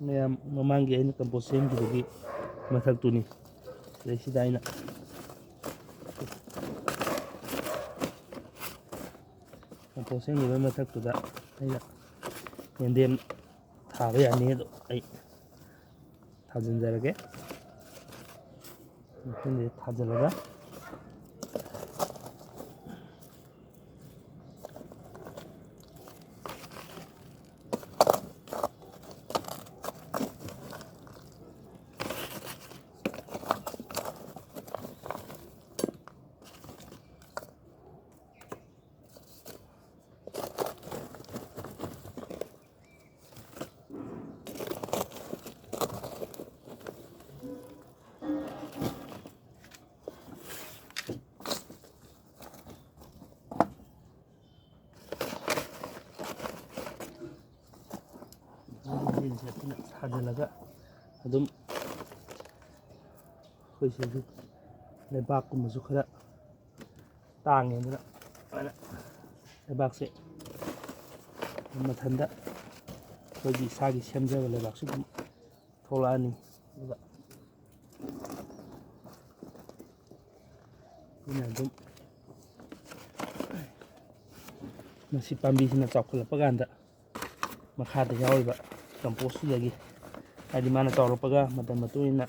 ꯃꯌꯥꯝ ꯃꯃꯥꯡꯒꯤ ꯑꯩꯅ ꯀꯝꯄꯣꯁ ꯁꯦꯝꯈꯤꯕꯒꯤ ꯃꯊꯛꯇꯨꯅꯤ ꯁꯤꯗꯩꯁꯤꯗ ꯑꯩꯅ ꯀꯝꯄꯣꯁ ꯁꯦꯝꯈꯤꯕꯒꯤ ꯃꯊꯛꯇꯨꯗ ꯑꯩꯅ ꯌꯦꯟꯗꯦꯝ ꯊꯥꯕ ꯌꯥꯅꯤ ꯑꯗꯣ ꯑꯩ ꯊꯥꯖꯤꯟꯖꯔꯒꯦ ꯃꯊꯪꯗ ꯊꯥꯖꯤꯜꯂꯒ ꯊꯥꯖꯤꯜꯂꯒ ꯑꯗꯨꯝ ꯑꯩꯈꯣꯏ ꯁꯤꯒꯤ ꯂꯩꯕꯥꯛꯀꯨꯝꯕꯁꯨ ꯈꯔ ꯇꯥꯡꯉꯦ ꯑꯗꯨꯅ ꯑꯗꯨꯃꯥꯏꯅ ꯂꯩꯕꯥꯛꯁꯦ ꯃꯊꯟꯇ ꯑꯩꯈꯣꯏꯒꯤ ꯏꯁꯥꯒꯤ ꯁꯦꯝꯖꯕ ꯂꯩꯕꯥꯛꯁꯨ ꯑꯗꯨꯝ ꯊꯣꯛꯂꯛꯑꯅꯤ ꯑꯗꯨꯒ ꯑꯩꯅ ꯑꯗꯨꯝ ꯃꯁꯤ ꯄꯥꯝꯕꯤꯁꯤꯅ ꯆꯥꯎꯈꯠꯂꯛꯄ ꯀꯥꯟꯗ ꯃꯈꯥꯗ ꯌꯥꯎꯔꯤꯕ ꯀꯝꯄꯣꯁꯇꯨꯗꯒꯤ ꯍꯥꯏꯗꯤ ꯃꯥꯅ ꯆꯥꯎꯔꯛꯄꯒ ꯃꯇꯝ ꯃꯇꯨꯡ ꯏꯟꯅ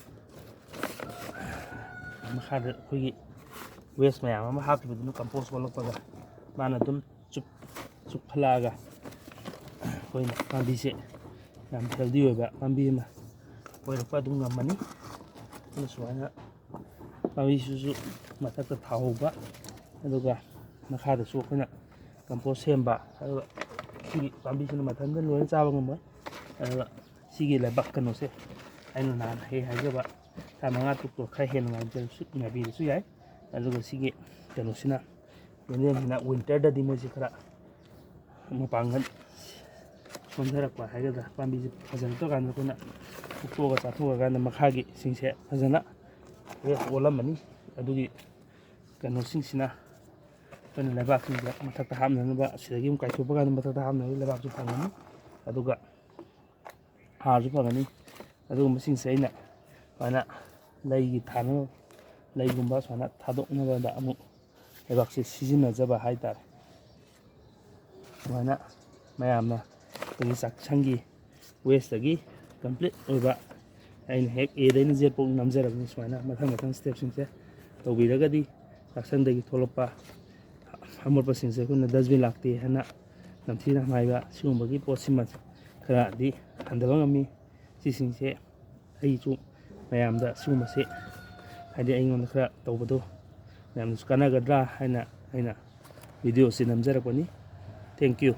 ꯃꯈꯥꯗ ꯑꯩꯈꯣꯏꯒꯤ ꯋꯦꯁ ꯃꯌꯥꯝ ꯑꯃ ꯍꯥꯞꯈꯤꯕꯗꯨꯅ ꯀꯝꯄꯣꯁ ꯑꯣꯜꯂꯛꯄꯒ ꯃꯥꯅ ꯑꯗꯨꯝ ꯆꯨꯞꯈꯠꯂꯛꯑꯒ ꯑꯩꯈꯣꯏꯅ ꯄꯥꯝꯕꯤꯁꯦ ꯌꯥꯝ ꯍꯦꯜꯗꯤ ꯑꯣꯏꯕ ꯄꯥꯝꯕꯤ ꯑꯃ ꯑꯣꯏꯔꯛꯄ ꯑꯗꯨꯝ ꯉꯝꯃꯅꯤ ꯑꯗꯨꯅ ꯁꯨꯃꯥꯏꯅ ꯄꯥꯝꯕꯤꯁꯤꯁꯨ ꯃꯊꯛꯇ ꯊꯥꯍꯧꯕ ꯑꯗꯨꯒ ꯃꯈꯥꯗꯁꯨ ꯑꯩꯈꯣꯏꯅ ꯀꯝꯄꯣꯁ ꯁꯦꯝꯕ ꯑꯗꯨꯒ ꯁꯤꯒꯤ ꯄꯥꯝꯕꯤꯁꯤꯅ ꯃꯊꯟꯇ ꯂꯣꯏꯅ ꯆꯥꯕ ꯉꯝꯃꯣꯏ ꯑꯗꯨꯒ ꯁꯤꯒꯤ ꯂꯩꯕꯥꯛ ꯀꯩꯅꯣꯁꯦ ꯑꯩꯅ ꯅꯍꯥꯟ ꯍꯥꯏꯖꯕ 5 ꯇꯨꯛꯇꯣ ꯈꯔ ꯍꯦꯟꯅ ꯉꯥꯏꯕꯤꯔꯁꯨ ꯌꯥꯏ ꯑꯗꯨꯒ ꯁꯤꯒꯤ ꯀꯩꯅꯣꯁꯤꯅ ꯌꯦꯟꯗꯦꯝꯁꯤꯅ ꯋꯤꯟꯇꯔꯗꯗꯤ ꯃꯣꯏꯁꯤ ꯈꯔ ꯃꯄꯥꯡꯒꯜ ꯁꯣꯟꯊꯔꯛꯄ ꯍꯥꯏꯒꯗ꯭ꯔꯥ ꯄꯥꯝꯕꯤꯁꯦ ꯐꯖꯔꯛꯇ꯭ꯔ ꯀꯥꯟꯗ ꯑꯩꯈꯣꯏꯅ ꯐꯨꯛꯇꯣꯛꯑꯒ ꯆꯥꯊꯣꯛꯑꯀꯥꯟꯗ ꯃꯈꯥꯒꯤ ꯁꯤꯡꯁꯦ ꯐꯖꯅ ꯋꯦꯁ ꯑꯣꯜꯂꯝꯃꯅꯤ ꯑꯗꯨꯒꯤ ꯀꯩꯅꯣꯁꯤꯡꯁꯤꯅ ꯑꯩꯈꯣꯏꯅ ꯂꯩꯕꯥꯛꯁꯤꯡꯁꯦ ꯃꯊꯛꯇ ꯍꯥꯞꯅꯅꯕ ꯑꯁꯤꯗꯒꯤ ꯑꯃꯨꯛ ꯀꯥꯏꯊꯣꯛꯄ ꯀꯥꯟꯗ ꯃꯊꯛꯇ ꯍꯥꯞꯅꯕ ꯂꯩꯕꯥꯛꯁꯨ ꯐꯪꯒꯅꯤ ꯑꯗꯨꯒ ꯍꯥꯔꯁꯨ ꯐꯪꯒꯅꯤ ꯑꯗꯨꯒꯨꯝꯕꯁꯤꯡꯁꯦ ꯑꯩꯅ ꯁꯨꯃꯥꯏꯅ ꯂꯩꯒꯤ ꯊꯥꯅꯕ ꯂꯩꯒꯨꯝꯕ ꯁꯨꯃꯥꯏꯅ ꯊꯥꯗꯣꯛꯅꯕꯗ ꯑꯃꯨꯛ ꯂꯩꯕꯥꯛꯁꯦ ꯁꯤꯖꯤꯟꯅꯖꯕ ꯍꯥꯏꯇꯥꯔꯦ ꯁꯨꯃꯥꯏꯅ ꯃꯌꯥꯝꯅ ꯑꯩꯈꯣꯏꯒꯤ ꯆꯥꯛꯁꯪꯒꯤ ꯋꯦꯁꯇꯒꯤ ꯀꯝꯄ꯭ꯂꯤꯠ ꯑꯣꯏꯕ ꯑꯩꯅ ꯍꯦꯛ ꯑꯦꯗꯩꯅ ꯖꯦꯠ ꯐꯥꯎ ꯅꯝꯖꯔꯕꯅꯤ ꯁꯨꯃꯥꯏꯅ ꯃꯊꯪ ꯃꯊꯪ ꯁ꯭ꯇꯦꯞꯁꯤꯡꯁꯦ ꯇꯧꯕꯤꯔꯒꯗꯤ ꯆꯥꯛꯁꯪꯗꯒꯤ ꯊꯣꯛꯂꯛꯄ ꯑꯃꯣꯠꯄꯁꯤꯡꯁꯦ ꯑꯩꯈꯣꯏꯅ ꯗꯁꯕꯤꯟ ꯂꯥꯛꯇꯦ ꯍꯥꯏꯅ ꯅꯝꯊꯤꯅ ꯍꯥꯏꯕ ꯁꯤꯒꯨꯝꯕꯒꯤ ꯄꯣꯠꯁꯤꯃ ꯈꯔꯗꯤ ꯍꯟꯊꯕ ꯉꯝꯃꯤ ꯁꯤꯁꯤꯡꯁꯦ ꯑꯩꯁꯨ ꯃꯌꯥꯝꯗ ꯁꯤꯒꯨꯝꯕꯁꯦ ꯍꯥꯏꯗꯤ ꯑꯩꯉꯣꯟꯗ ꯈꯔ ꯇꯧꯕꯗꯣ ꯃꯌꯥꯝꯅꯁꯨ ꯀꯥꯟꯅꯒꯗ꯭ꯔꯥ ꯍꯥꯏꯅ ꯑꯩꯅ ꯚꯤꯗꯤꯑꯣꯁꯤ ꯅꯝꯖꯔꯛꯄꯅꯤ ꯊꯦꯡꯛ ꯌꯨ